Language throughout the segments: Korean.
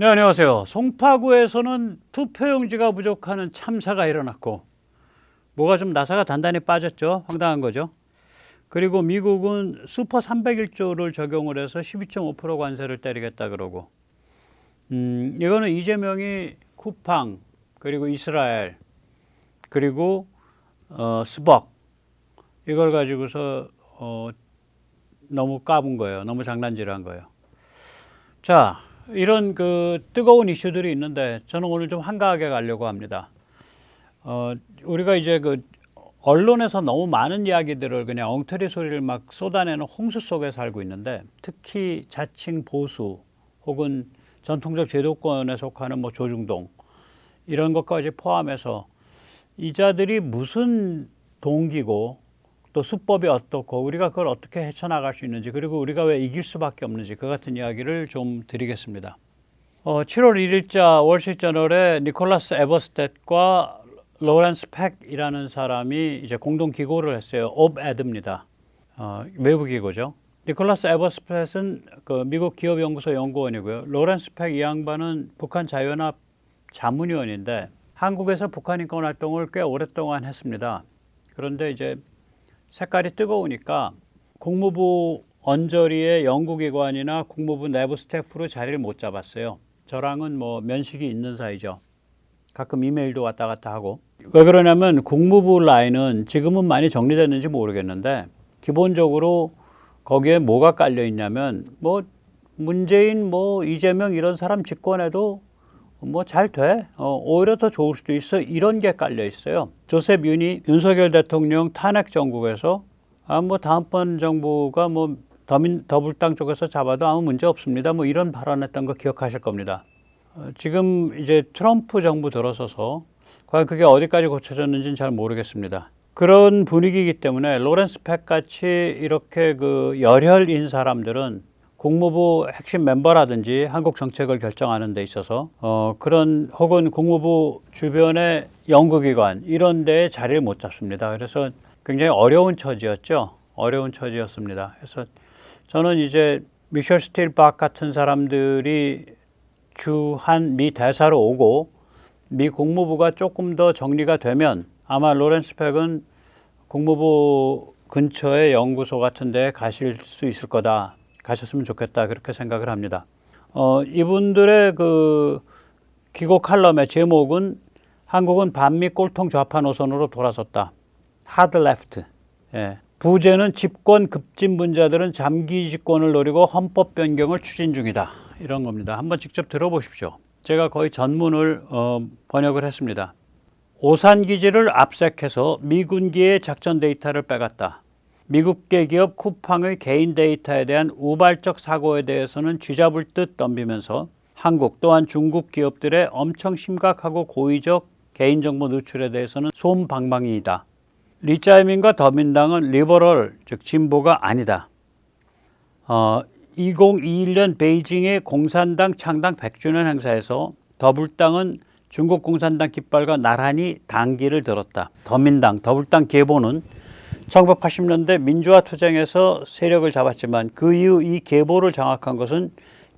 네, 안녕하세요. 송파구에서는 투표용지가 부족하는 참사가 일어났고, 뭐가 좀 나사가 단단히 빠졌죠. 황당한 거죠. 그리고 미국은 슈퍼 301조를 적용을 해서 12.5% 관세를 때리겠다 그러고, 이거는 이재명이 쿠팡, 그리고 이스라엘, 그리고 스벅, 이걸 가지고서 너무 까분 거예요. 너무 장난질한 거예요. 자, 이런 그 뜨거운 이슈들이 있는데 저는 오늘 좀 한가하게 가려고 합니다. 우리가 이제 그 언론에서 너무 많은 이야기들을 그냥 엉터리 소리를 막 쏟아내는 홍수 속에 살고 있는데, 특히 자칭 보수 혹은 전통적 제도권에 속하는 뭐 조중동 이런 것까지 포함해서 이자들이 무슨 동기고 또 수법이 어떻고 우리가 그걸 어떻게 헤쳐나갈 수 있는지, 그리고 우리가 왜 이길 수밖에 없는지, 그 같은 이야기를 좀 드리겠습니다. 7월 1일자 월스트리트저널에 니콜라스 에버스텟과 로렌스 팩이라는 사람이 이제 공동 기고를 했어요. 옵에드입니다. 외부 기고죠. 니콜라스 에버스텟은 그 미국 기업연구소 연구원이고요. 로렌스 팩 이 양반은 북한 자유연합 자문위원인데 한국에서 북한 인권 활동을 꽤 오랫동안 했습니다. 그런데 이제 색깔이 뜨거우니까 국무부 언저리의 연구기관이나 국무부 내부 스태프로 자리를 못 잡았어요. 저랑은 뭐 면식이 있는 사이죠. 가끔 이메일도 왔다 갔다 하고. 왜 그러냐면 국무부 라인은 지금은 많이 정리됐는지 모르겠는데, 기본적으로 거기에 뭐가 깔려 있냐면 뭐 문재인, 뭐 이재명 이런 사람 집권해도 뭐 잘 돼. 오히려 더 좋을 수도 있어. 이런 게 깔려 있어요. 조셉 윤이 윤석열 대통령 탄핵 정국에서 뭐 다음번 정부가 뭐 더불당 쪽에서 잡아도 아무 문제 없습니다. 뭐 이런 발언했던 거 기억하실 겁니다. 지금 이제 트럼프 정부 들어서서 과연 그게 어디까지 고쳐졌는지는 잘 모르겠습니다. 그런 분위기이기 때문에 로렌스 팩 같이 이렇게 그 열혈인 사람들은 국무부 핵심 멤버라든지 한국 정책을 결정하는 데 있어서 그런 혹은 국무부 주변의 연구기관 이런 데에 자리를 못 잡습니다. 그래서 굉장히 어려운 처지였죠. 어려운 처지였습니다. 그래서 저는 이제 미셸 스틸박 같은 사람들이 주한 미 대사로 오고 미 국무부가 조금 더 정리가 되면 아마 로렌스 팩은 국무부 근처의 연구소 같은 데 가실 수 있을 거다. 가셨으면 좋겠다. 그렇게 생각을 합니다. 이분들의 그 기고 칼럼의 제목은 한국은 반미 꼴통 좌파 노선으로 돌아섰다. 하드 레프트. 예. 부재는 집권 급진분자들은 장기 집권을 노리고 헌법 변경을 추진 중이다. 이런 겁니다. 한번 직접 들어보십시오. 제가 거의 전문을 번역을 했습니다. 오산기지를 압색해서 미군기의 작전 데이터를 빼갔다. 미국계 기업 쿠팡의 개인 데이터에 대한 우발적 사고에 대해서는 쥐잡을 듯 덤비면서 한국 또한 중국 기업들의 엄청 심각하고 고의적 개인정보 누출에 대해서는 솜방망이이다. 리짜이밍과 더민당은 리버럴, 즉 진보가 아니다. 2021년 베이징의 공산당 창당 100주년 행사에서 더불당은 중국 공산당 깃발과 나란히 당기를 들었다. 더민당, 더불당 계보는 1980년대 민주화 투쟁에서 세력을 잡았지만 그 이후 이 계보를 장악한 것은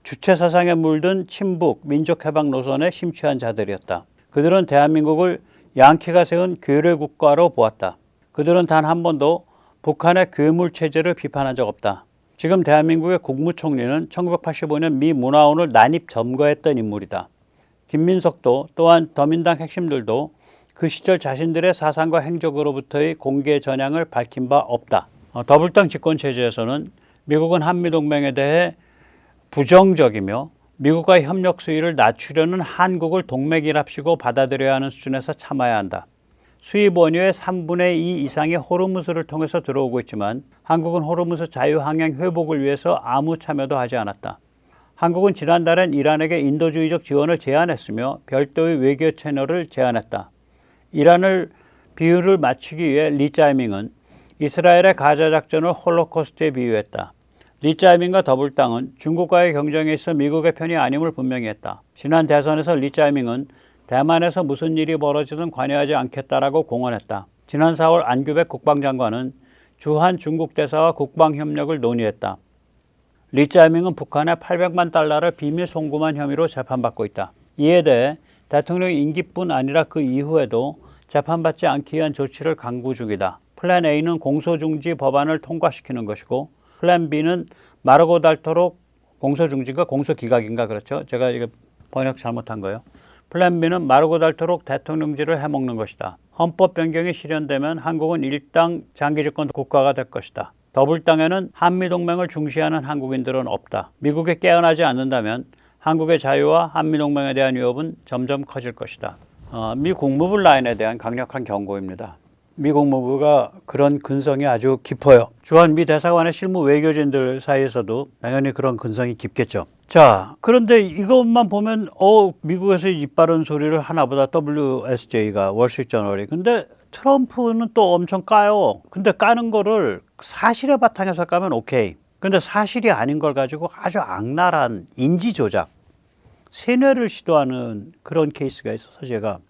주체 사상에 물든 친북 민족해방 노선에 심취한 자들이었다. 그들은 대한민국을 양키가 세운 괴뢰 국가로 보았다. 그들은 단 한 번도 북한의 괴물 체제를 비판한 적 없다. 지금 대한민국의 국무총리는 1985년 미 문화원을 난입 점거했던 인물이다. 김민석도 또한 더민당 핵심들도 그 시절 자신들의 사상과 행적으로부터의 공개 전향을 밝힌 바 없다. 더불당 집권 체제에서는 미국은 한미동맹에 대해 부정적이며 미국과의 협력 수위를 낮추려는 한국을 동맹이랍시고 받아들여야 하는 수준에서 참아야 한다. 수입 원유의 3분의 2 이상이 호르무즈를 통해서 들어오고 있지만 한국은 호르무즈 자유항행 회복을 위해서 아무 참여도 하지 않았다. 한국은 지난달엔 이란에게 인도주의적 지원을 제안했으며 별도의 외교 채널을 제안했다. 이란을 비유를 맞추기 위해 리짜이밍은 이스라엘의 가자 작전을 홀로코스트에 비유했다. 리짜이밍과 더불당은 중국과의 경쟁에 있어 미국의 편이 아님을 분명히 했다. 지난 대선에서 리짜이밍은 대만에서 무슨 일이 벌어지든 관여하지 않겠다라고 공언했다. 지난 4월 안규백 국방장관은 주한 중국 대사와 국방협력을 논의했다. 리짜이밍은 북한에 800만 달러를 비밀 송금한 혐의로 재판받고 있다. 이에 대해 대통령 임기뿐 아니라 그 이후에도 재판받지 않기 위한 조치를 강구 중이다. 플랜 A는 공소중지 법안을 통과시키는 것이고 플랜 B는 마르고 닳도록 공소중지가 공소기각인가 그렇죠? 제가 이거 번역 잘못한 거예요. 플랜 B는 마르고 닳도록 대통령제를 해먹는 것이다. 헌법 변경이 실현되면 한국은 일당 장기집권 국가가 될 것이다. 더불당에는 한미동맹을 중시하는 한국인들은 없다. 미국에 깨어나지 않는다면 한국의 자유와 한미동맹에 대한 위협은 점점 커질 것이다. 미 국무부 라인에 대한 강력한 경고입니다. 미 국무부가 그런 근성이 아주 깊어요. 주한 미 대사관의 실무 외교진들 사이에서도 당연히 그런 근성이 깊겠죠. 자, 그런데 이것만 보면 미국에서 입 바른 소리를 하나보다 WSJ가 월스트리트저널이. 근데 트럼프는 또 엄청 까요. 근데 까는 거를 사실의 바탕에서 까면 오케이. 근데 사실이 아닌 걸 가지고 아주 악랄한 인지 조작, 세뇌를 시도하는 그런 케이스가 있어서 제가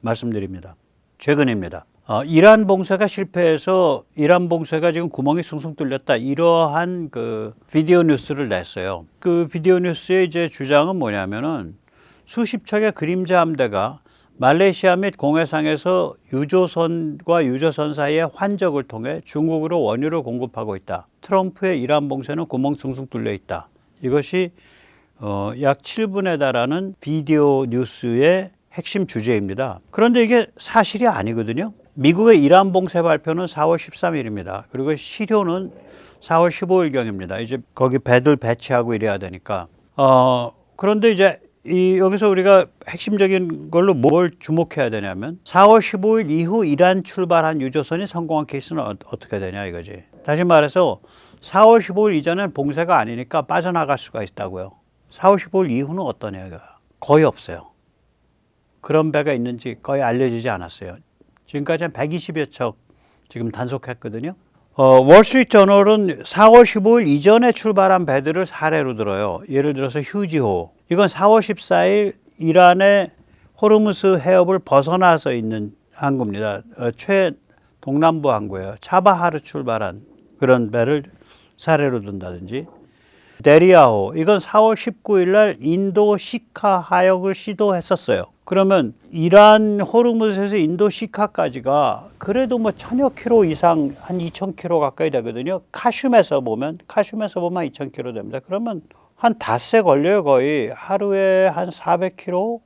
말씀드립니다. 최근입니다. 이란 봉쇄가 실패해서 이란 봉쇄가 지금 구멍이 숭숭 뚫렸다. 이러한 그 비디오 뉴스를 냈어요. 그 비디오 뉴스의 이제 주장은 뭐냐면은 수십 척의 그림자 함대가 말레이시아 및 공해상에서 유조선과 유조선 사이의 환적을 통해 중국으로 원유를 공급하고 있다. 트럼프의 이란 봉쇄는 구멍 숭숭 뚫려 있다. 이것이 약 7분에 달하는 비디오 뉴스의 핵심 주제입니다. 그런데 이게 사실이 아니거든요. 미국의 이란 봉쇄 발표는 4월 13일입니다. 그리고 시효는 4월 15일경입니다. 이제 거기 배들 배치하고 이래야 되니까. 그런데 이제 여기서 우리가 핵심적인 걸로 뭘 주목해야 되냐면 4월 15일 이후 이란 출발한 유조선이 성공한 케이스는 어떻게 되냐 이거지. 다시 말해서 4월 15일 이전엔 봉쇄가 아니니까 빠져나갈 수가 있다고요. 4월 15일 이후는 어떠냐? 거의 없어요. 그런 배가 있는지 거의 알려지지 않았어요. 지금까지 한 120여 척 지금 단속했거든요. 월스트리트저널은 4월 15일 이전에 출발한 배들을 사례로 들어요. 예를 들어서 휴지호. 이건 4월 14일 이란의 호르무스 해협을 벗어나서 있는 항구입니다. 최동남부 항구예요. 차바하르 출발한 그런 배를 사례로 든다든지. 데리아호. 이건 4월 19일 날 인도 시카 하역을 시도했었어요. 그러면 이란 호르무즈에서 인도 시카까지가 그래도 뭐 1000여 킬로 이상 한 2000킬로 가까이 되거든요. 카슘에서 보면 2000킬로 됩니다. 그러면 한 닷새 걸려요. 거의 하루에 한 400킬로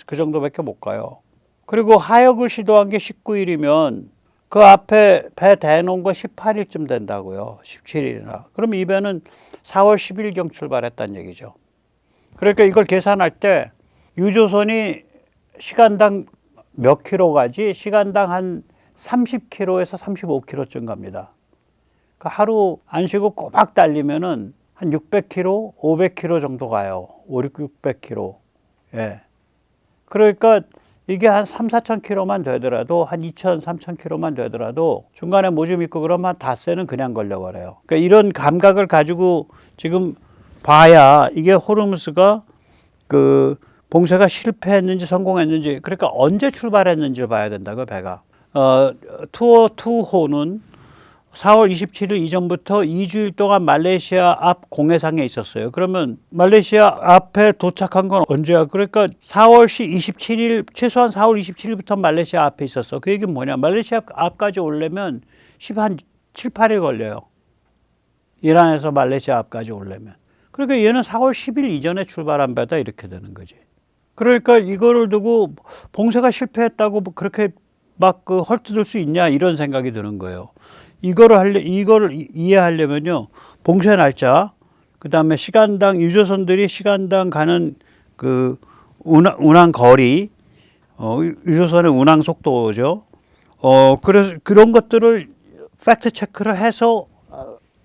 그 정도밖에 못 가요. 그리고 하역을 시도한 게 19일이면 그 앞에 배 대놓은 거 18일쯤 된다고요. 17일이나. 그럼 이 배는 4월 10일경 출발했다는 얘기죠. 그러니까 이걸 계산할 때 유조선이 시간당 몇 킬로 가지? 시간당 한 30킬로에서 35킬로쯤 갑니다. 그러니까 하루 안 쉬고 꼬박 달리면은 한 600킬로, 500킬로 정도 가요. 600킬로. 예. 그러니까 이게 한 3,4천 킬로만 되더라도 한 2,000, 3,000 킬로만 되더라도 중간에 모좀 있고 그러면 닷새는 그냥 걸려버려요. 그러니까 이런 감각을 가지고 지금 봐야 이게 호르무스가 그 봉쇄가 실패했는지 성공했는지, 그러니까 언제 출발했는지를 봐야 된다고 배가. 투어 2호는 4월 27일 이전부터 2주일 동안 말레이시아 앞 공해상에 있었어요. 그러면 말레이시아 앞에 도착한 건 언제야? 그러니까 4월 27일, 최소한 4월 27일부터 말레이시아 앞에 있었어. 그 얘기는 뭐냐? 말레이시아 앞까지 오려면 한 7, 8일 걸려요. 이란에서 말레이시아 앞까지 오려면. 그러니까 얘는 4월 10일 이전에 출발한 배다 이렇게 되는 거지. 그러니까 이거를 두고 봉쇄가 실패했다고 그렇게 막 그 헐뜯을 수 있냐 이런 생각이 드는 거예요. 이거를 이해하려면요, 봉쇄 날짜, 그 다음에 시간당 유조선들이 시간당 가는 그 운항 거리, 유조선의 운항 속도죠. 그래서 그런 것들을 팩트 체크를 해서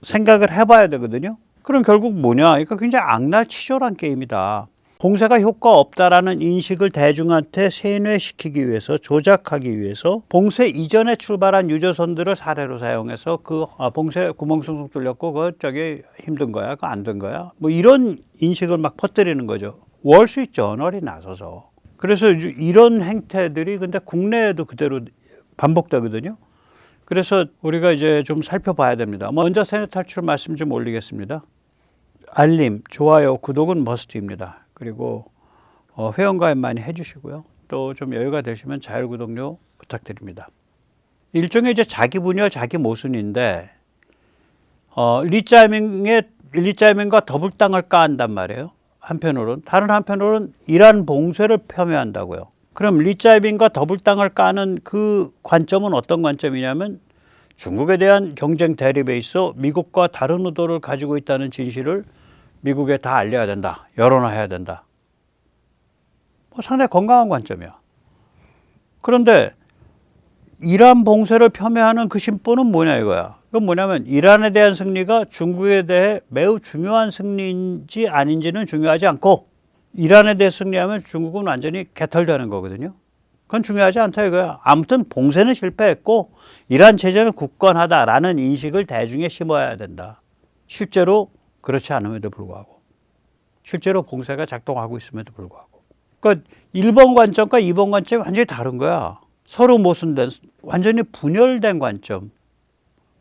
생각을 해봐야 되거든요. 그럼 결국 뭐냐? 그러니까 굉장히 악랄치졸한 게임이다. 봉쇄가 효과 없다라는 인식을 대중한테 세뇌시키기 위해서, 조작하기 위해서 봉쇄 이전에 출발한 유조선들을 사례로 사용해서 봉쇄 구멍 숭숭 뚫렸고 저기 힘든 거야, 안 된 거야, 뭐 이런 인식을 막 퍼뜨리는 거죠. 월스트리트저널이 나서서. 그래서 이런 행태들이 근데 국내에도 그대로 반복되거든요. 그래서 우리가 이제 좀 살펴봐야 됩니다. 먼저 세뇌 탈출 말씀 좀 올리겠습니다. 알림, 좋아요, 구독은 머스트입니다. 그리고 회원가입 많이 해주시고요. 또 좀 여유가 되시면 자율구독료 부탁드립니다. 일종의 이제 자기 분열, 자기 모순인데 리짜이밍과 더블 땅을 까한단 말이에요. 한편으로는. 다른 한편으로는 이란 봉쇄를 폄훼한다고요. 그럼 리짜이밍과 더블 땅을 까는 그 관점은 어떤 관점이냐면 중국에 대한 경쟁 대립에 있어 미국과 다른 의도를 가지고 있다는 진실을 미국에 다 알려야 된다. 열어놔야 된다. 상당히 건강한 관점이야. 그런데 이란 봉쇄를 폄훼하는 그 심보는 뭐냐 이거야. 그건 뭐냐면 이란에 대한 승리가 중국에 대해 매우 중요한 승리인지 아닌지는 중요하지 않고 이란에 대해 승리하면 중국은 완전히 개털되는 거거든요. 그건 중요하지 않다 이거야. 아무튼 봉쇄는 실패했고 이란 체제는 굳건하다라는 인식을 대중에 심어야 된다. 실제로 그렇지 않음에도 불구하고. 실제로 봉쇄가 작동하고 있음에도 불구하고. 그러니까 1번 관점과 2번 관점이 완전히 다른 거야. 서로 모순된, 완전히 분열된 관점.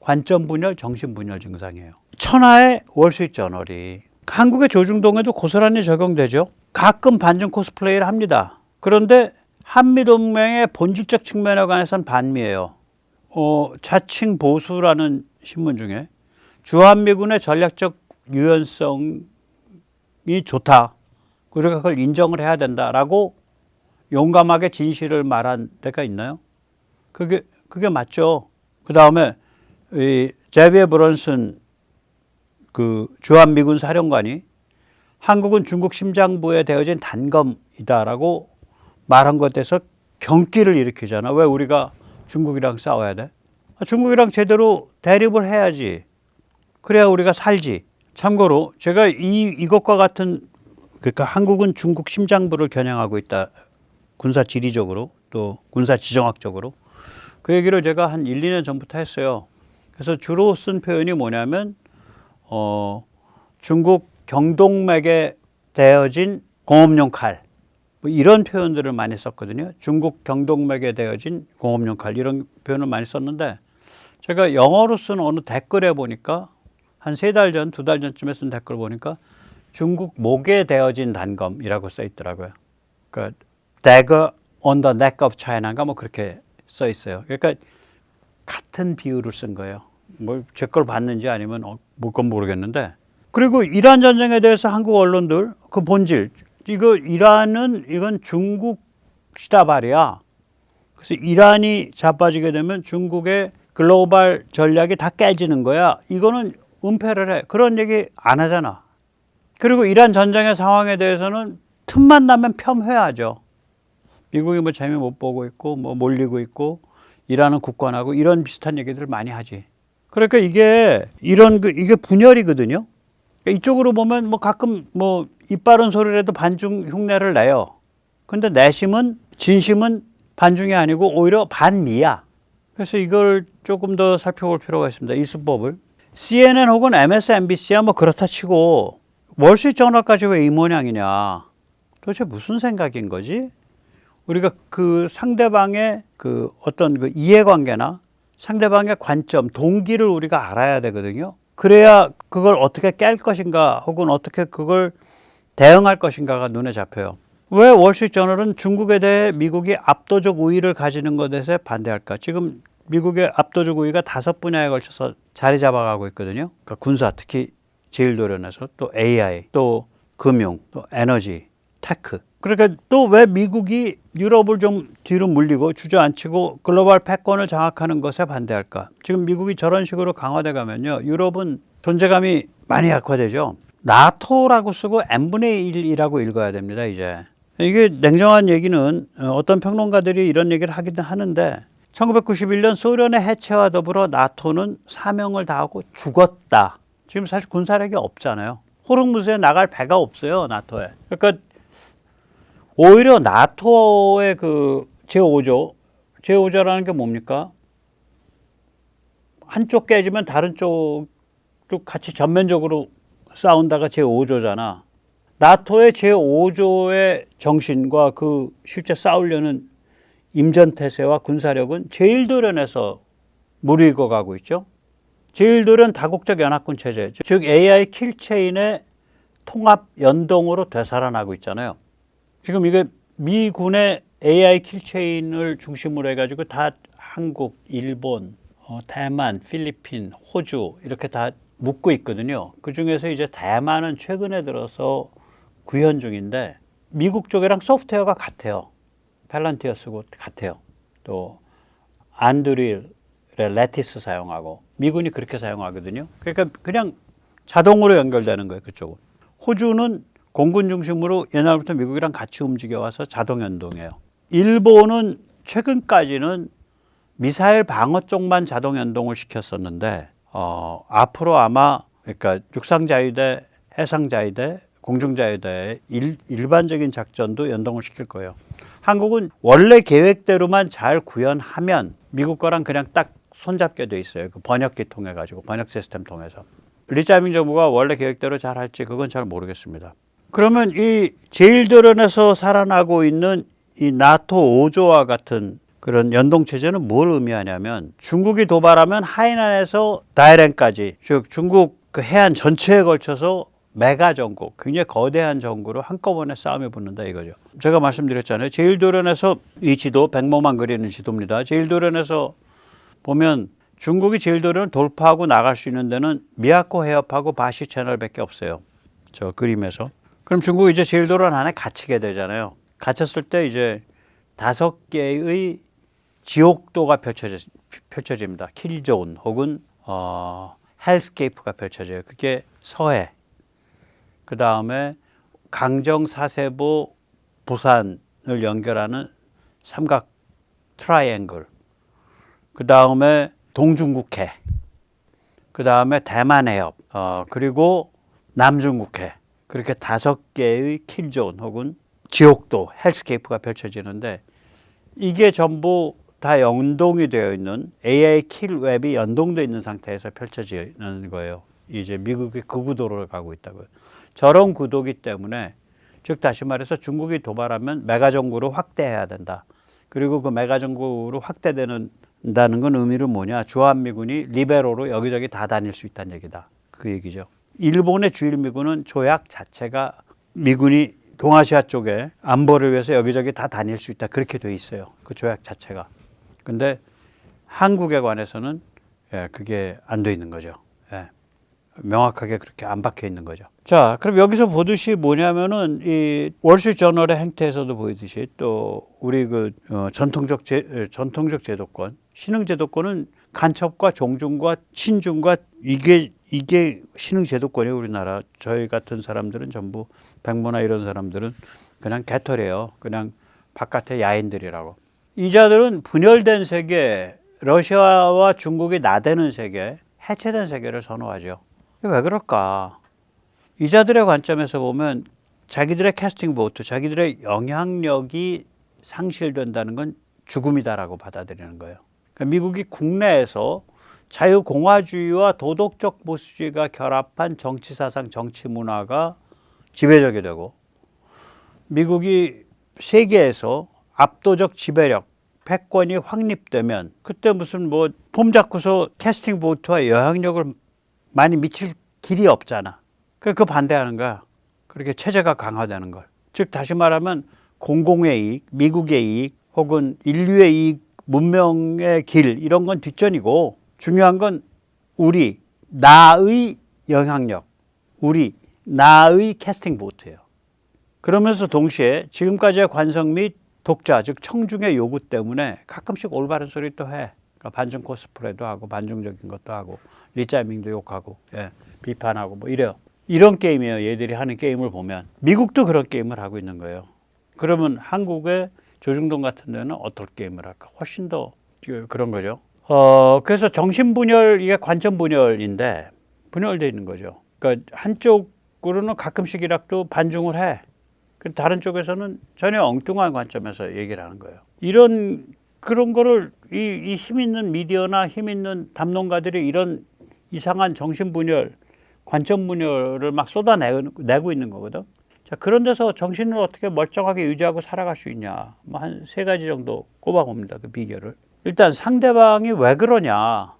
관점 분열, 정신 분열 증상이에요. 천하의 월스트리트저널이 한국의 조중동에도 고스란히 적용되죠. 가끔 반중 코스플레이를 합니다. 그런데 한미동맹의 본질적 측면에 관해서는 반미예요. 자칭 보수라는 신문 중에 주한미군의 전략적 유연성이 좋다. 우리가 그걸 인정을 해야 된다라고 용감하게 진실을 말한 데가 있나요? 그게 맞죠. 그 다음에 제비어 브런슨 그 주한미군 사령관이 한국은 중국 심장부에 대어진 단검이다라고 말한 것에 대해서 경기를 일으키잖아. 왜 우리가 중국이랑 싸워야 돼? 중국이랑 제대로 대립을 해야지. 그래야 우리가 살지. 참고로 제가 이것과 같은 그러니까 한국은 중국 심장부를 겨냥하고 있다. 군사 지리적으로 또 군사 지정학적으로. 그 얘기를 제가 한 1, 2년 전부터 했어요. 그래서 주로 쓴 표현이 뭐냐면 중국 경동맥에 대어진 공업용 칼. 뭐 이런 표현들을 많이 썼거든요. 중국 경동맥에 대어진 공업용 칼 이런 표현을 많이 썼는데 제가 영어로 쓴 어느 댓글에 보니까 한 3달 전, 2달 전쯤에 쓴 댓글 보니까 중국 목에 대어진 단검이라고 써 있더라고요. 그러니까 dagger on the neck of China인가 뭐 그렇게 써 있어요. 그러니까 같은 비유를 쓴 거예요. 뭐 제 걸 봤는지 아니면 뭘 모르겠는데. 그리고 이란 전쟁에 대해서 한국 언론들 그 본질 이건 중국 시다발이야. 그래서 이란이 자빠지게 되면 중국의 글로벌 전략이 다 깨지는 거야. 이거는 은폐를 해. 그런 얘기 안 하잖아. 그리고 이란 전쟁의 상황에 대해서는 틈만 나면 폄훼하죠. 미국이 뭐 재미 못 보고 있고 뭐 몰리고 있고 이란은 굳건하고 이런 비슷한 얘기들을 많이 하지. 그러니까 이게 이게 분열이거든요. 이쪽으로 보면 뭐 가끔 뭐 이빠른 소리라도 반중 흉내를 내요. 근데 내심은 진심은 반중이 아니고 오히려 반미야. 그래서 이걸 조금 더 살펴볼 필요가 있습니다. 이 수법을. CNN 혹은 MSNBC야 뭐 그렇다 치고 월스트리트저널까지 왜 이 모양이냐. 도대체 무슨 생각인 거지? 우리가 그 상대방의 그 어떤 그 이해관계나 상대방의 관점, 동기를 우리가 알아야 되거든요. 그래야 그걸 어떻게 깰 것인가 혹은 어떻게 그걸 대응할 것인가가 눈에 잡혀요. 왜 월스트리트저널은 중국에 대해 미국이 압도적 우위를 가지는 것에 반대할까? 지금 미국의 압도적 우위가 5분야에 걸쳐서 자리 잡아가고 있거든요. 그러니까 군사, 특히 제1도련에서 또 AI, 또 금융, 또 에너지, 테크. 그러니까 또 왜 미국이 유럽을 좀 뒤로 물리고 주저앉히고 글로벌 패권을 장악하는 것에 반대할까? 지금 미국이 저런 식으로 강화돼 가면요. 유럽은 존재감이 많이 약화되죠. 나토라고 쓰고 n분의 1이라고 읽어야 됩니다. 이제. 이게 냉정한 얘기는 어떤 평론가들이 이런 얘기를 하긴 하는데 1991년 소련의 해체와 더불어 나토는 사명을 다하고 죽었다. 지금 사실 군사력이 없잖아요. 호르무즈에 나갈 배가 없어요. 나토에. 그러니까 오히려 나토의 그 제5조라는 게 뭡니까? 한쪽 깨지면 다른 쪽도 같이 전면적으로 싸운다가 제5조잖아. 나토의 제5조의 정신과 그 실제 싸우려는 임전태세와 군사력은 제1도련에서 무르익어 가고 있죠. 제1돌은 다국적 연합군 체제, 즉 AI 킬체인의 통합 연동으로 되살아나고 있잖아요. 지금 이게 미군의 AI 킬체인을 중심으로 해가지고 다 한국, 일본, 대만, 필리핀, 호주 이렇게 다 묶고 있거든요. 그 중에서 이제 대만은 최근에 들어서 구현 중인데 미국 쪽이랑 소프트웨어가 같아요. 펠란티어 쓰고 같아요. 또 안드릴, 레티스 사용하고 미군이 그렇게 사용하거든요. 그러니까 그냥 자동으로 연결되는 거예요. 그쪽은. 호주는 공군 중심으로 옛날부터 미국이랑 같이 움직여와서 자동 연동해요. 일본은 최근까지는 미사일 방어 쪽만 자동 연동을 시켰었는데 앞으로 아마 그러니까 육상자위대, 해상자위대, 공중자위대의 일반적인 작전도 연동을 시킬 거예요. 한국은 원래 계획대로만 잘 구현하면 미국 거랑 그냥 딱 손잡게 돼 있어요. 그 번역기 통해 가지고 번역 시스템 통해서. 리짜밍 정부가 원래 계획대로 잘 할지 그건 잘 모르겠습니다. 그러면 이 제1도련에서 살아나고 있는 이 나토 5조와 같은 그런 연동체제는 뭘 의미하냐면 중국이 도발하면 하이난에서 다이랜까지 즉 중국 그 해안 전체에 걸쳐서 메가 전국, 굉장히 거대한 전구로 한꺼번에 싸움에 붙는다 이거죠. 제가 말씀드렸잖아요. 제1도련에서 이 지도 백모만 그리는 지도입니다. 제1도련에서 보면 중국이 제1도련을 돌파하고 나갈 수 있는 데는 미야코 해협하고 바시 채널밖에 없어요. 저 그림에서. 그럼 중국이 이제 제1도련 안에 갇히게 되잖아요. 갇혔을 때 이제 5개의 지옥도가 펼쳐집니다. 킬존 혹은 헬스케이프가 펼쳐져요. 그게 서해, 그 다음에 강정, 사세보, 부산을 연결하는 삼각 트라이앵글, 그 다음에 동중국해, 그 다음에 대만 해협, 그리고 남중국해. 그렇게 5개의 킬존 혹은 지옥도, 헬스케이프가 펼쳐지는데 이게 전부 다 연동이 되어 있는 AI 킬웹이 연동되어 있는 상태에서 펼쳐지는 거예요. 이제 미국이 그 구도를 가고 있다고요. 저런 구도기 때문에 즉 다시 말해서 중국이 도발하면 메가정구로 확대해야 된다. 그리고 그 메가정구로 확대된다는 건 의미는 뭐냐. 주한미군이 리베로로 여기저기 다 다닐 수 있다는 얘기다. 그 얘기죠. 일본의 주일미군은 조약 자체가 미군이 동아시아 쪽에 안보를 위해서 여기저기 다 다닐 수 있다. 그렇게 돼 있어요. 그 조약 자체가. 근데 한국에 관해서는 그게 안 돼 있는 거죠. 명확하게 그렇게 안 박혀 있는 거죠. 자, 그럼 여기서 보듯이 뭐냐면은 이 월스트리트저널의 행태에서도 보이듯이 또 우리 그 전통적 제도권, 신흥 제도권은 간첩과 종중과 친중과 이게 신흥 제도권이에요. 우리나라 저희 같은 사람들은 전부 백모나 이런 사람들은 그냥 개털이에요. 그냥 바깥의 야인들이라고. 이자들은 분열된 세계, 러시아와 중국이 나대는 세계, 해체된 세계를 선호하죠. 왜 그럴까? 이자들의 관점에서 보면 자기들의 캐스팅 보트, 자기들의 영향력이 상실된다는 건 죽음이다라고 받아들이는 거예요. 그러니까 미국이 국내에서 자유공화주의와 도덕적 보수주의가 결합한 정치사상, 정치문화가 지배적이 되고 미국이 세계에서 압도적 지배력, 패권이 확립되면 그때 무슨 뭐 폼 잡고서 캐스팅 보트와 영향력을 많이 미칠 길이 없잖아. 그 반대하는 거야. 그렇게 체제가 강화되는 걸. 즉 다시 말하면 공공의 이익, 미국의 이익 혹은 인류의 이익, 문명의 길 이런 건 뒷전이고 중요한 건 우리 나의 영향력, 우리 나의 캐스팅 보트예요. 그러면서 동시에 지금까지의 관성 및 독자 즉 청중의 요구 때문에 가끔씩 올바른 소리 또 해. 그러니까 반중 코스프레도 하고 반중적인 것도 하고 리짜밍도 욕하고 비판하고 뭐 이래요. 이런 게임이에요. 얘들이 하는 게임을 보면 미국도 그런 게임을 하고 있는 거예요. 그러면 한국의 조중동 같은 데는 어떤 게임을 할까? 훨씬 더 그런 거죠. 그래서 정신분열 이게 관점분열인데 분열되어 있는 거죠. 그러니까 한쪽으로는 가끔씩 이락도 반중을 해. 다른 쪽에서는 전혀 엉뚱한 관점에서 얘기를 하는 거예요. 그런 거를 이 힘 있는 미디어나 힘 있는 담론가들이 이런 이상한 정신분열, 관점분열을 막 쏟아내고 있는 거거든. 자, 그런 데서 정신을 어떻게 멀쩡하게 유지하고 살아갈 수 있냐. 뭐 한 3가지 정도 꼽아봅니다. 그 비결을. 일단 상대방이 왜 그러냐.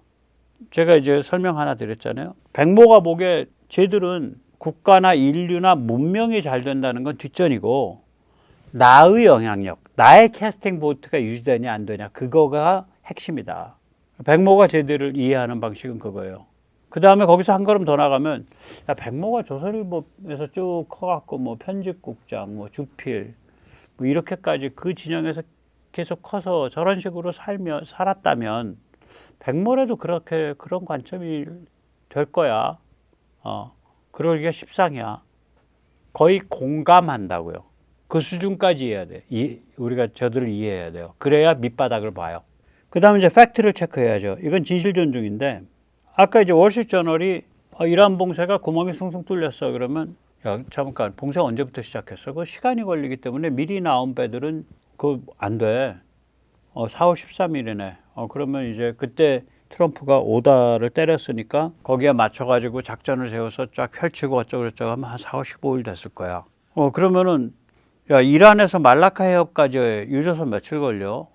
제가 이제 설명 하나 드렸잖아요. 백모가 보기에 쟤들은 국가나 인류나 문명이 잘 된다는 건 뒷전이고 나의 영향력, 나의 캐스팅 보트가 유지되냐 안 되냐 그거가 핵심이다. 백모가 쟤들을 이해하는 방식은 그거예요. 그 다음에 거기서 한 걸음 더 나가면 야, 백모가 조선일보에서 쭉 커갖고 뭐 편집국장, 뭐 주필 뭐 이렇게까지 그 진영에서 계속 커서 저런 식으로 살았다면 백모라도 그렇게 그런 관점이 될 거야. 그러기가 십상이야. 거의 공감한다고요. 그 수준까지 이해해야 돼. 우리가 저들을 이해해야 돼요. 그래야 밑바닥을 봐요. 그 다음에 이제 팩트를 체크해야죠. 이건 진실 존중인데 아까 이제 월스트리트저널이 이란 봉쇄가 구멍이 숭숭 뚫렸어. 그러면 야 잠깐 봉쇄 언제부터 시작했어? 그 시간이 걸리기 때문에 미리 나온 배들은 그 안 돼. 4월 13일이네. 그러면 이제 그때 트럼프가 오다를 때렸으니까 거기에 맞춰가지고 작전을 세워서 쫙 펼치고 어쩌고저쩌고 하면 한 4월 15일 됐을 거야. 그러면은 야 이란에서 말라카 해협까지 유조선 며칠 걸려?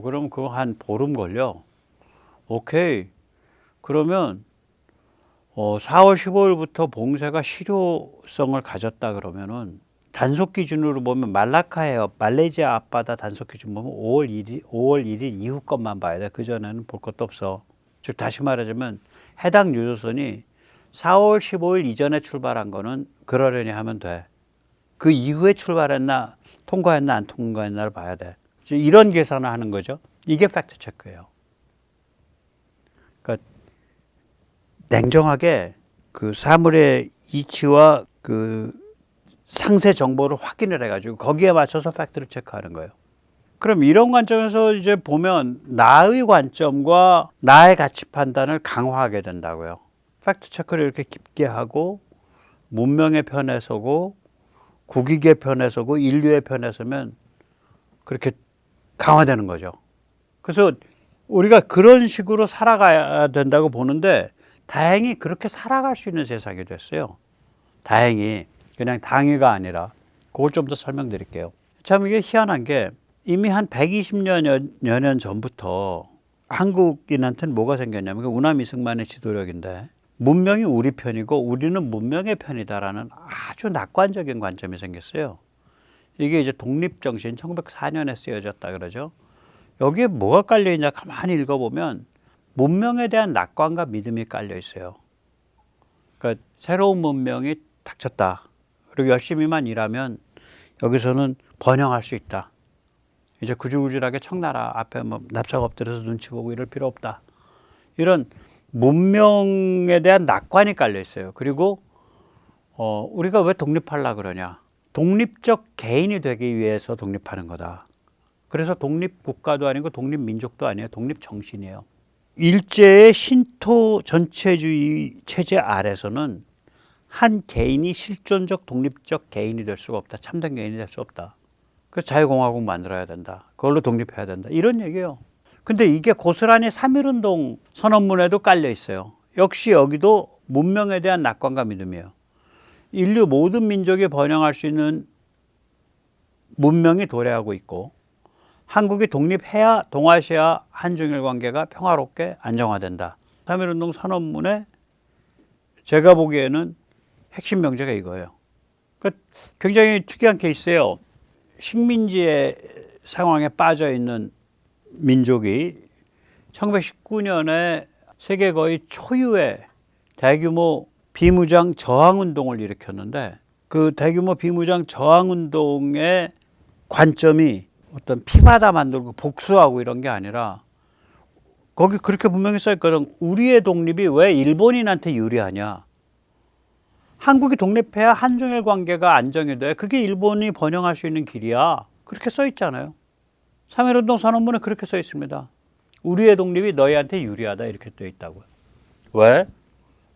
그럼 그거 한 보름 걸려. 오케이. 그러면 4월 15일부터 봉쇄가 실효성을 가졌다 그러면은 단속 기준으로 보면 말라카 해협, 말레이시아 앞바다 단속 기준 보면 5월 1일 이후 것만 봐야 돼. 그전에는 볼 것도 없어. 즉 다시 말하자면 해당 유조선이 4월 15일 이전에 출발한 거는 그러려니 하면 돼. 그 이후에 출발했나 통과했나 안 통과했나를 봐야 돼. 이런 계산을 하는 거죠. 이게 팩트 체크예요. 그러니까 냉정하게 그 사물의 이치와 그 상세 정보를 확인을 해가지고 거기에 맞춰서 팩트를 체크하는 거예요. 그럼 이런 관점에서 이제 보면 나의 관점과 나의 가치 판단을 강화하게 된다고요. 팩트 체크를 이렇게 깊게 하고 문명의 편에 서고 국익의 편에 서고 인류의 편에 서면 그렇게 강화되는 거죠. 그래서 우리가 그런 식으로 살아가야 된다고 보는데 다행히 그렇게 살아갈 수 있는 세상이 됐어요. 다행히 그냥 당위가 아니라 그걸 좀 더 설명드릴게요. 참 이게 희한한 게 이미 한 120년 전부터 한국인한테는 뭐가 생겼냐면 운암 이승만의 지도력인데 문명이 우리 편이고 우리는 문명의 편이다라는 아주 낙관적인 관점이 생겼어요. 이게 이제 독립정신 1904년에 쓰여졌다 그러죠. 여기에 뭐가 깔려있냐 가만히 읽어보면 문명에 대한 낙관과 믿음이 깔려 있어요. 그러니까 새로운 문명이 닥쳤다. 그리고 열심히만 일하면 여기서는 번영할 수 있다. 이제 구질구질하게 청나라 앞에 뭐 납작 엎드려서 눈치 보고 이럴 필요 없다. 이런 문명에 대한 낙관이 깔려 있어요. 그리고 우리가 왜 독립하려고 그러냐. 독립적 개인이 되기 위해서 독립하는 거다. 그래서 독립국가도 아니고 독립민족도 아니에요. 독립정신이에요. 일제의 신토 전체주의 체제 아래서는 한 개인이 실존적 독립적 개인이 될 수가 없다. 참된 개인이 될 수 없다. 그래서 자유공화국 만들어야 된다. 그걸로 독립해야 된다. 이런 얘기예요. 근데 이게 고스란히 3.1운동 선언문에도 깔려 있어요. 역시 여기도 문명에 대한 낙관과 믿음이에요. 인류 모든 민족이 번영할 수 있는 문명이 도래하고 있고 한국이 독립해야 동아시아 한중일 관계가 평화롭게 안정화된다. 3.1운동 선언문에 제가 보기에는 핵심 명제가 이거예요. 그러니까 굉장히 특이한 케이스예요. 식민지의 상황에 빠져 있는 민족이 1919년에 세계 거의 초유의 대규모 비무장 저항운동을 일으켰는데 그 대규모 비무장 저항운동의 관점이 어떤 피마다 만들고 복수하고 이런 게 아니라 거기 그렇게 분명히 써있거든. 우리의 독립이 왜 일본인한테 유리하냐. 한국이 독립해야 한중일 관계가 안정이 돼. 그게 일본이 번영할 수 있는 길이야. 그렇게 써있잖아요. 3.1운동 선언문에 그렇게 써있습니다. 우리의 독립이 너희한테 유리하다 이렇게 되어 있다고요. 왜?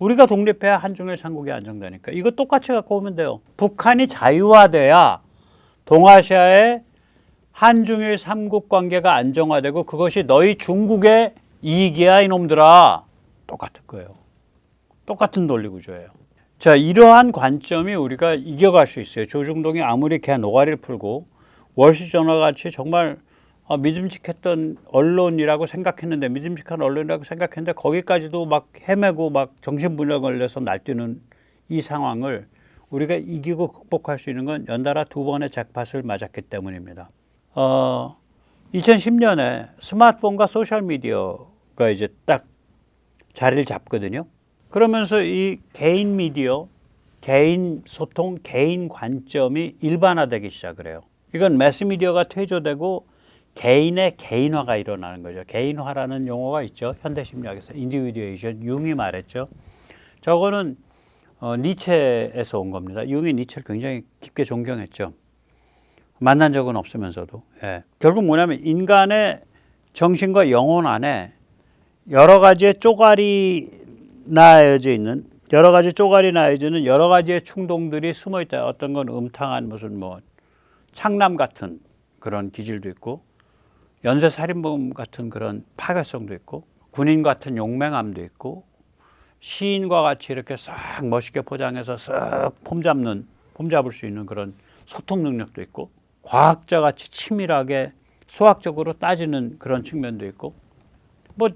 우리가 독립해야 한중일 삼국이 안정되니까. 이거 똑같이 갖고 오면 돼요. 북한이 자유화돼야 동아시아의 한중일 삼국 관계가 안정화되고 그것이 너희 중국의 이익이야 이놈들아. 똑같을 거예요. 똑같은 논리 구조예요. 자, 이러한 관점이 우리가 이겨갈 수 있어요. 조중동이 아무리 걔 노가리를 풀고 월시저널 같이 정말 믿음직했던 언론이라고 생각했는데 믿음직한 언론이라고 생각했는데 거기까지도 막 헤매고 막 정신분열 걸려서 날뛰는 이 상황을 우리가 이기고 극복할 수 있는 건 연달아 두 번의 잭팟을 맞았기 때문입니다. 2010년에 스마트폰과 소셜미디어가 이제 딱 자리를 잡거든요. 그러면서 이 개인 미디어, 개인 소통, 개인 관점이 일반화되기 시작을 해요. 이건 매스미디어가 퇴조되고 개인의 개인화가 일어나는 거죠. 개인화라는 용어가 있죠. 현대심리학에서 인디비듀에이션, 융이 말했죠. 저거는 니체에서 온 겁니다. 융이 니체를 굉장히 깊게 존경했죠. 만난 적은 없으면서도. 예. 결국 뭐냐면 인간의 정신과 영혼 안에 여러 가지의 쪼가리 나여져 있는 여러 가지의 충동들이 숨어 있다. 어떤 건 음탕한 무슨 뭐 창남 같은 그런 기질도 있고 연쇄살인범 같은 그런 파괴성도 있고 군인 같은 용맹함도 있고 시인과 같이 이렇게 싹 멋있게 포장해서 쓱 폼 잡을 수 있는 그런 소통 능력도 있고 과학자 같이 치밀하게 수학적으로 따지는 그런 측면도 있고 뭐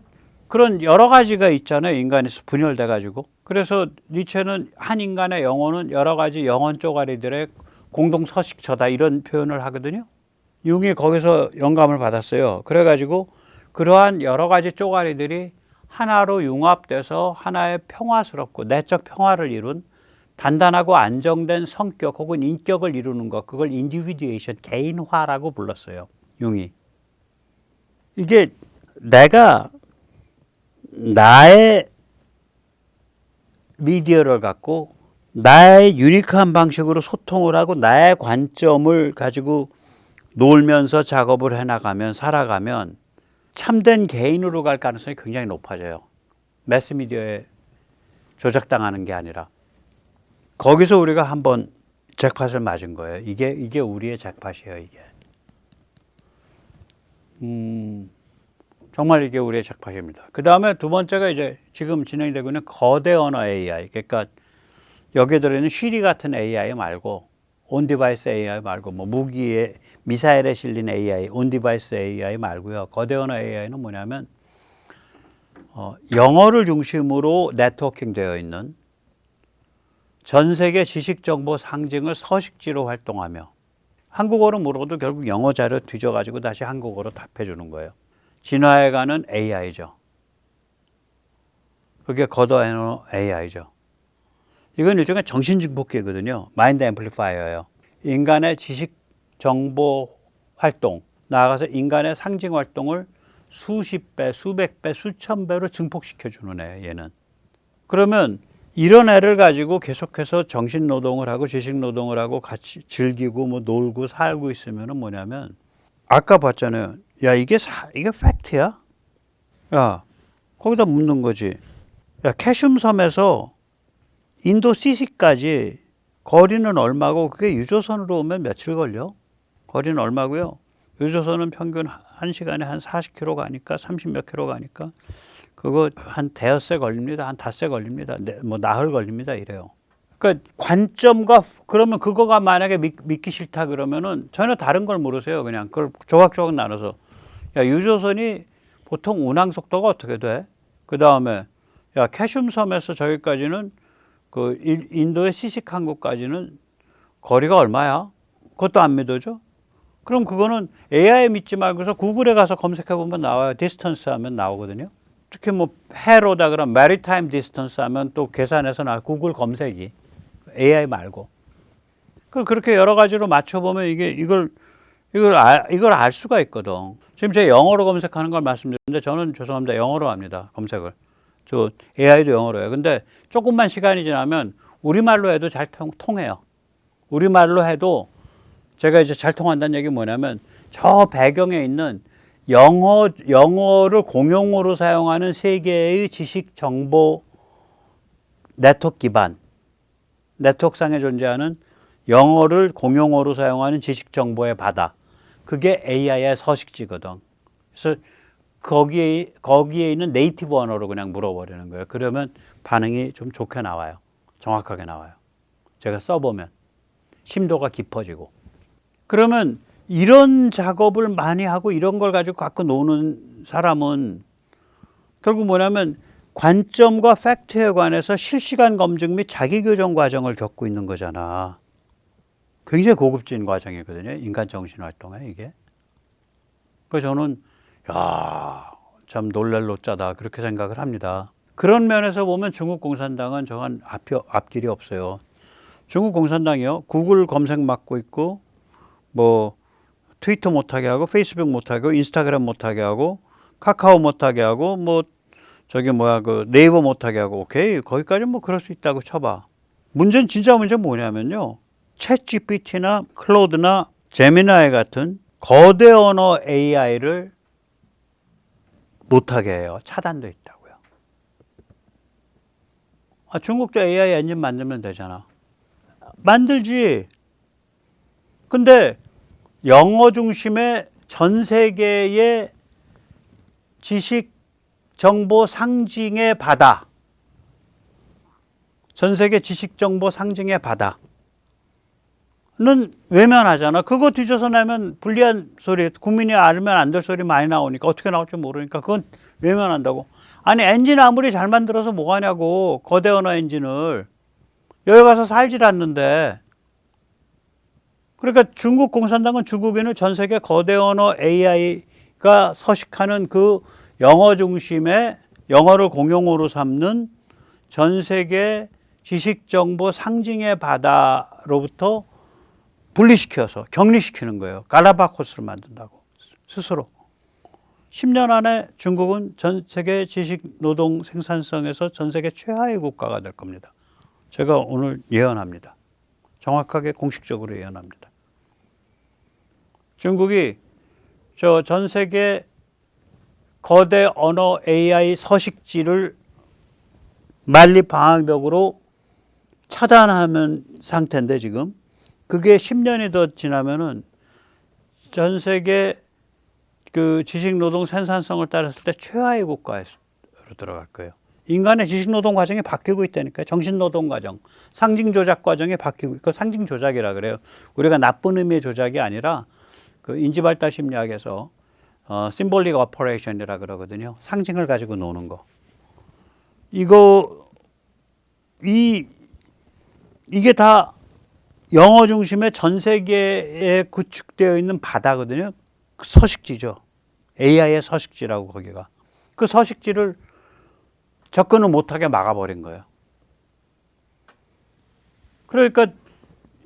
그런 여러 가지가 있잖아요. 인간에서 분열돼 가지고. 그래서 니체는 한 인간의 영혼은 여러 가지 영혼 쪼가리들의 공동 서식처다 이런 표현을 하거든요. 융이 거기서 영감을 받았어요. 그래가지고 그러한 여러 가지 쪼가리들이 하나로 융합돼서 하나의 평화스럽고 내적 평화를 이룬 단단하고 안정된 성격 혹은 인격을 이루는 것, 그걸 인디비듀에이션, 개인화라고 불렀어요. 융이. 이게 내가 나의 미디어를 갖고 나의 유니크한 방식으로 소통을 하고 나의 관점을 가지고 놀면서 작업을 해나가면 살아가면 참된 개인으로 갈 가능성이 굉장히 높아져요. 매스미디어에 조작당하는 게 아니라. 거기서 우리가 한번 잭팟을 맞은 거예요. 이게 우리의 잭팟이에요. 이게. 정말 이게 우리의 잭팟입니다. 그 다음에 두 번째가 이제 지금 진행되고 있는 거대 언어 AI. 그러니까 여기에 들어있는 쉬리 같은 AI 말고 온디바이스 AI 말고 뭐 무기에 미사일에 실린 AI, 온디바이스 AI 말고요. 거대 언어 AI는 뭐냐면 영어를 중심으로 네트워킹 되어 있는 전 세계 지식 정보 상징을 서식지로 활동하며 한국어로 물어도 결국 영어 자료 뒤져가지고 다시 한국어로 답해 주는 거예요. 진화해가는 AI죠. 그게 거대 언어 AI죠. 이건 일종의 정신증폭기거든요. 마인드 앰플리파이어예요. 인간의 지식 정보 활동, 나아가서 인간의 상징 활동을 수십 배, 수백 배, 수천 배로 증폭시켜주는 애예요. 얘는. 그러면 이런 애를 가지고 계속해서 정신 노동을 하고 지식 노동을 하고 같이 즐기고 뭐 놀고 살고 있으면은 뭐냐면 아까 봤잖아요. 야 이게 팩트야? 야 거기다 묻는 거지. 야 캐슘 섬에서 인도 시시까지 거리는 얼마고 그게 유조선으로 오면 며칠 걸려? 거리는 얼마고요? 유조선은 평균 1시간에 한 40km 가니까 30몇 킬로 가니까 그거 한 대여세 걸립니다. 한 닷새 걸립니다. 뭐 나흘 걸립니다. 이래요. 그러니까 관점과 그러면 그거가 만약에 믿기 싫다 그러면은 전혀 다른 걸 물으세요. 그냥 그걸 조각조각 나눠서 야 유조선이 보통 운항 속도가 어떻게 돼? 그 다음에 야 캐슘 섬에서 저기까지는 그 인도의 시식 항구까지는 거리가 얼마야? 그것도 안 믿어져? 그럼 그거는 AI 믿지 말고서 구글에 가서 검색해 보면 나와요. 디스턴스 하면 나오거든요. 특히 뭐 해로다 그러면 메리타임 디스턴스 하면 또 계산해서 나와. 구글 검색이 AI 말고. 그렇게 여러 가지로 맞춰 보면 이걸 알 수가 있거든. 지금 제가 영어로 검색하는 걸 말씀드렸는데 저는 죄송합니다. 영어로 합니다. 검색을. 저 AI도 영어로 해요. 근데 조금만 시간이 지나면 우리말로 해도 잘 통해요. 우리말로 해도 제가 이제 잘 통한다는 얘기 뭐냐면 저 배경에 있는 영어를 공용어로 사용하는 세계의 지식 정보 네트워크 기반, 네트워크상에 존재하는 영어를 공용어로 사용하는 지식 정보의 바다. 그게 AI의 서식지거든. 그래서 거기에 있는 네이티브 언어로 그냥 물어버리는 거예요. 그러면 반응이 좀 좋게 나와요. 정확하게 나와요. 제가 써보면 심도가 깊어지고. 그러면 이런 작업을 많이 하고 이런 걸 가지고 갖고 노는 사람은 결국 뭐냐면 관점과 팩트에 관해서 실시간 검증 및 자기교정 과정을 겪고 있는 거잖아. 굉장히 고급진 과정이거든요. 인간 정신활동에 이게. 그래서 저는 참 놀랄 노짜다 그렇게 생각을 합니다. 그런 면에서 보면 중국 공산당은 저한 앞길이 없어요. 중국 공산당이요. 구글 검색 막고 있고 뭐 트위터 못하게 하고 페이스북 못하게 하고 인스타그램 못하게 하고 카카오 못하게 하고 뭐 그 네이버 못하게 하고 오케이 거기까지는 뭐 그럴 수 있다고 쳐봐. 문제는 진짜 뭐냐면요. 챗 GPT나 클로드나 제미나이 같은 거대 언어 AI를 못하게 해요. 차단돼 있다고요. 중국도 AI 엔진 만들면 되잖아. 만들지. 근데 영어 중심의 전 세계의 지식 정보 상징의 바다. 전 세계 지식 정보 상징의 바다는 외면하잖아. 그거 뒤져서 내면 불리한 소리, 국민이 알면 안 될 소리 많이 나오니까 어떻게 나올지 모르니까 그건 외면한다고. 아니 엔진 아무리 잘 만들어서 뭐하냐고. 거대 언어 엔진을. 여기 가서 살질 않는데. 그러니까 중국 공산당은 중국인을 전 세계 거대 언어 AI가 서식하는 그 영어 중심의 영어를 공용어로 삼는 전 세계 지식 정보 상징의 바다로부터 분리시켜서 격리시키는 거예요. 갈라파고스를 만든다고 스스로. 10년 안에 중국은 전 세계 지식 노동 생산성에서 전 세계 최하위 국가가 될 겁니다. 제가 오늘 예언합니다. 정확하게 공식적으로 예언합니다. 중국이 전 세계 거대 언어 AI 서식지를 만리방학벽으로 차단하는 상태인데 지금 그게 10년이 더 지나면은 전 세계 그 지식노동 생산성을 따랐을 때 최하위 국가로 들어갈 거예요. 인간의 지식노동 과정이 바뀌고 있다니까요. 정신노동 과정, 상징조작 과정이 바뀌고 있고 상징조작이라 그래요. 우리가 나쁜 의미의 조작이 아니라 그 인지발달 심리학에서 심볼릭 오퍼레이션이라 그러거든요. 상징을 가지고 노는 거. 이게 다 영어 중심의 전 세계에 구축되어 있는 바다거든요. 그 서식지죠. AI의 서식지라고 거기가. 그 서식지를 접근을 못하게 막아버린 거예요. 그러니까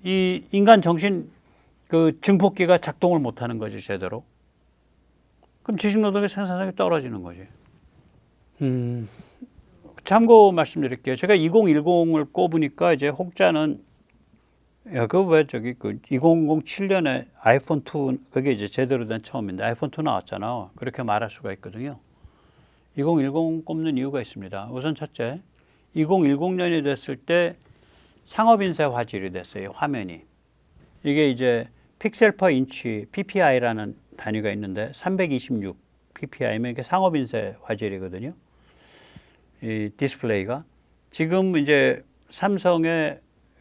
이 인간 정신 그 증폭기가 작동을 못하는 거지 제대로. 그럼 지식노동의 생산성이 떨어지는 거지. 참고 말씀드릴게요. 제가 2010을 꼽으니까 이제 혹자는 그 2007년에 아이폰 2 그게 이제 제대로 된 처음인데 아이폰 2 나왔잖아. 그렇게 말할 수가 있거든요. 2010 꼽는 이유가 있습니다. 우선 첫째, 2010년이 됐을 때 상업인쇄 화질이 됐어요. 화면이. 이게 이제 픽셀 퍼 인치 PPI라는 단위가 있는데 326 PPI면 이게 상업인쇄 화질이거든요. 이 디스플레이가 지금 이제 삼성의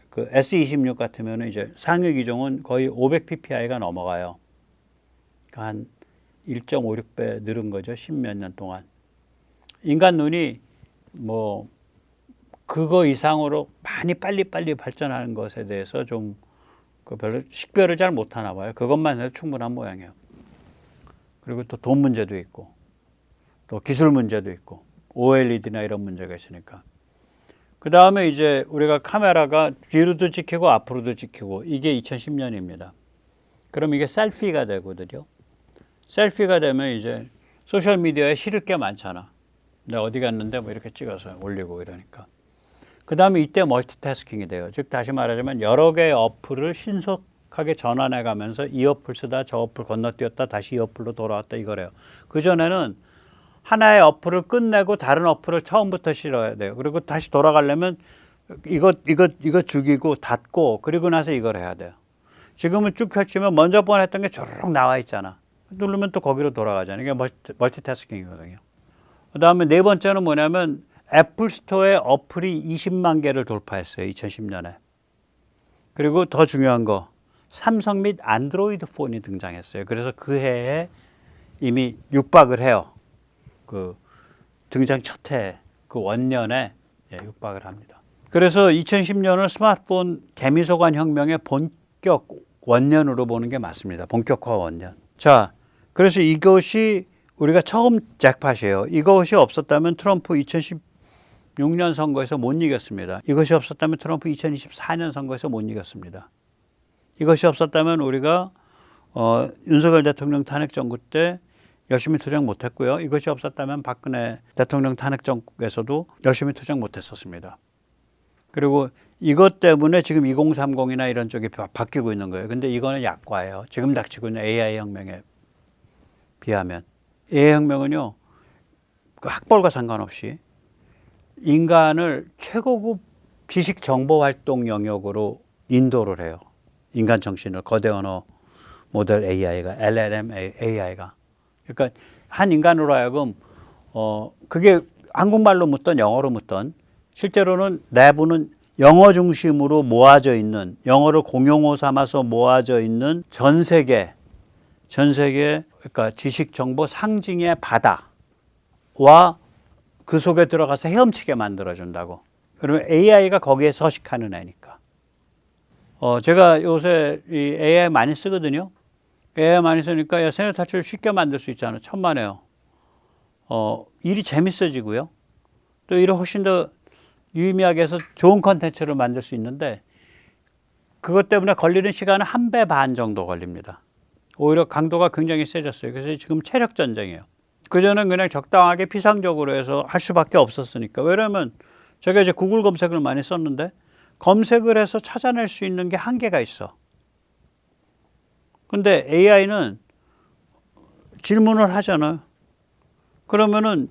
그 S26 같으면 이제 상위 기종은 거의 500 PPI가 넘어가요. 그러니까 한 1.56배 늘은 거죠. 10몇 년 동안. 인간 눈이 뭐 그거 이상으로 많이 빨리 발전하는 것에 대해서 좀 그 별로 식별을 잘 못하나 봐요. 그것만 해도 충분한 모양이에요. 그리고 또 돈 문제도 있고 또 기술 문제도 있고 OLED나 이런 문제가 있으니까. 그 다음에 이제 우리가 카메라가 뒤로도 찍히고 앞으로도 찍히고 이게 2010년입니다. 그럼 이게 셀피가 되거든요. 셀피가 되면 이제 소셜미디어에 실을 게 많잖아. 내가 어디 갔는데 뭐 이렇게 찍어서 올리고 이러니까. 그 다음에 이때 멀티태스킹이 돼요. 즉 다시 말하자면 여러 개의 어플을 신속하게 전환해 가면서 이 어플 쓰다 저 어플 건너뛰었다 다시 이 어플로 돌아왔다 이거래요. 그전에는 하나의 어플을 끝내고 다른 어플을 처음부터 실어야 돼요. 그리고 다시 돌아가려면 이거 죽이고 닫고 그리고 나서 이걸 해야 돼요. 지금은 쭉 펼치면 먼저 했던 게 주르륵 나와 있잖아. 누르면 또 거기로 돌아가잖아요. 이게 멀티태스킹이거든요. 그 다음에 네 번째는 뭐냐면 애플 스토어에 어플이 20만 개를 돌파했어요. 2010년에. 그리고 더 중요한 거 삼성 및 안드로이드 폰이 등장했어요. 그래서 그 해에 이미 육박을 해요. 그 등장 첫 해, 그 원년에 육박을 합니다. 그래서 2010년을 스마트폰 개미소관 혁명의 본격 원년으로 보는 게 맞습니다. 본격화 원년. 자, 그래서 이것이 우리가 처음 잭팟이에요. 이것이 없었다면 트럼프 2016년 선거에서 못 이겼습니다. 이것이 없었다면 트럼프 2024년 선거에서 못 이겼습니다. 이것이 없었다면 우리가 윤석열 대통령 탄핵 정부 때 열심히 투쟁 못했고요. 이것이 없었다면 박근혜 대통령 탄핵 정국에서도 열심히 투쟁 못했었습니다. 그리고 이것 때문에 지금 2030이나 이런 쪽이 바뀌고 있는 거예요. 근데 이거는 약과예요. 지금 닥치고 있는 AI 혁명에 비하면. AI 혁명은요, 그 학벌과 상관없이 인간을 최고급 지식 정보 활동 영역으로 인도를 해요. 인간 정신을 거대 언어 모델 AI가, LLM AI가. 그러니까 한 인간으로 하여금 그게 한국말로 묻던 영어로 묻던 실제로는 내부는 영어 중심으로 모아져 있는, 영어를 공용어 삼아서 모아져 있는 전 세계 그러니까 지식 정보 상징의 바다와 그 속에 들어가서 헤엄치게 만들어준다고. 그러면 AI가 거기에 서식하는 애니까. 제가 요새 이 AI 많이 쓰거든요. AI 많이 쓰니까 야, 세뇌 탈출 쉽게 만들 수 있잖아. 천만에요. 일이 재밌어지고요. 또 일을 훨씬 더 유의미하게 해서 좋은 컨텐츠를 만들 수 있는데 그것 때문에 걸리는 시간은 1배 반 정도 걸립니다. 오히려 강도가 굉장히 세졌어요. 그래서 지금 체력 전쟁이에요. 그전엔 그냥 적당하게 피상적으로 해서 할 수밖에 없었으니까. 왜냐면 제가 이제 구글 검색을 많이 썼는데 검색을 해서 찾아낼 수 있는 게 한계가 있어. 근데 AI는 질문을 하잖아요. 그러면은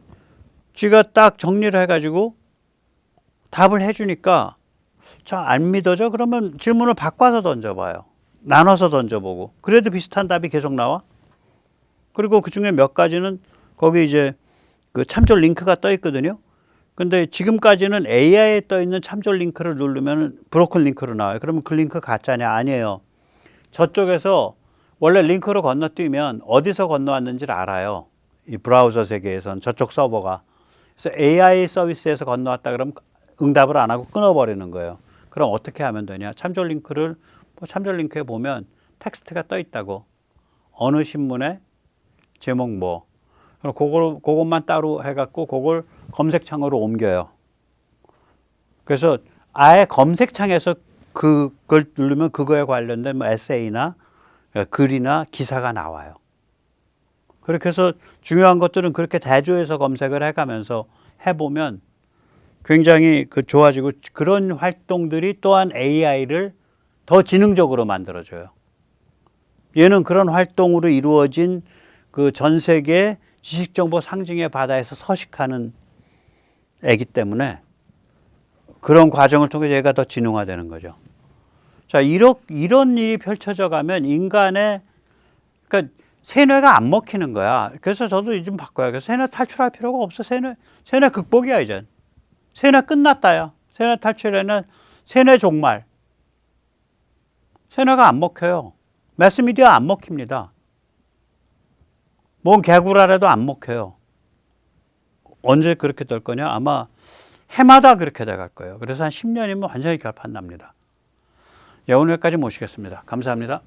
지가 딱 정리를 해가지고 답을 해주니까 잘 안 믿어져? 그러면 질문을 바꿔서 던져봐요. 나눠서 던져보고. 그래도 비슷한 답이 계속 나와. 그리고 그 중에 몇 가지는 거기 이제 그 참조 링크가 떠 있거든요. 근데 지금까지는 AI에 떠 있는 참조 링크를 누르면 브로큰 링크로 나와요. 그러면 그 링크 가짜냐? 아니에요. 저쪽에서 원래 링크로 건너뛰면 어디서 건너왔는지를 알아요. 이 브라우저 세계에서는 저쪽 서버가. 그래서 AI 서비스에서 건너왔다 그러면 응답을 안 하고 끊어버리는 거예요. 그럼 어떻게 하면 되냐? 참조 링크를 참조 링크에 보면 텍스트가 떠 있다고. 어느 신문에 제목 뭐. 그럼 그것만 따로 해갖고 그걸 검색창으로 옮겨요. 그래서 아예 검색창에서 그걸 누르면 그거에 관련된 뭐 에세이나 글이나 기사가 나와요. 그렇게 해서 중요한 것들은 그렇게 대조해서 검색을 해가면서 해보면 굉장히 좋아지고 그런 활동들이 또한 AI를 더 지능적으로 만들어줘요. 얘는 그런 활동으로 이루어진 그 전 세계 지식정보 상징의 바다에서 서식하는 애기 때문에 그런 과정을 통해 얘가 더 지능화되는 거죠. 자, 이런 일이 펼쳐져 가면 인간의, 그러니까 세뇌가 안 먹히는 거야. 그래서 저도 좀 바꿔요. 그래서 세뇌 탈출할 필요가 없어. 세뇌 극복이야, 이제. 세뇌 끝났다야. 세뇌 탈출에는 세뇌 종말. 세뇌가 안 먹혀요. 매스미디어 안 먹힙니다. 뭔 개구라라도 안 먹혀요. 언제 그렇게 될 거냐? 아마 해마다 그렇게 돼갈 거예요. 그래서 한 10년이면 완전히 결판 납니다. 오늘 여기까지 모시겠습니다. 감사합니다.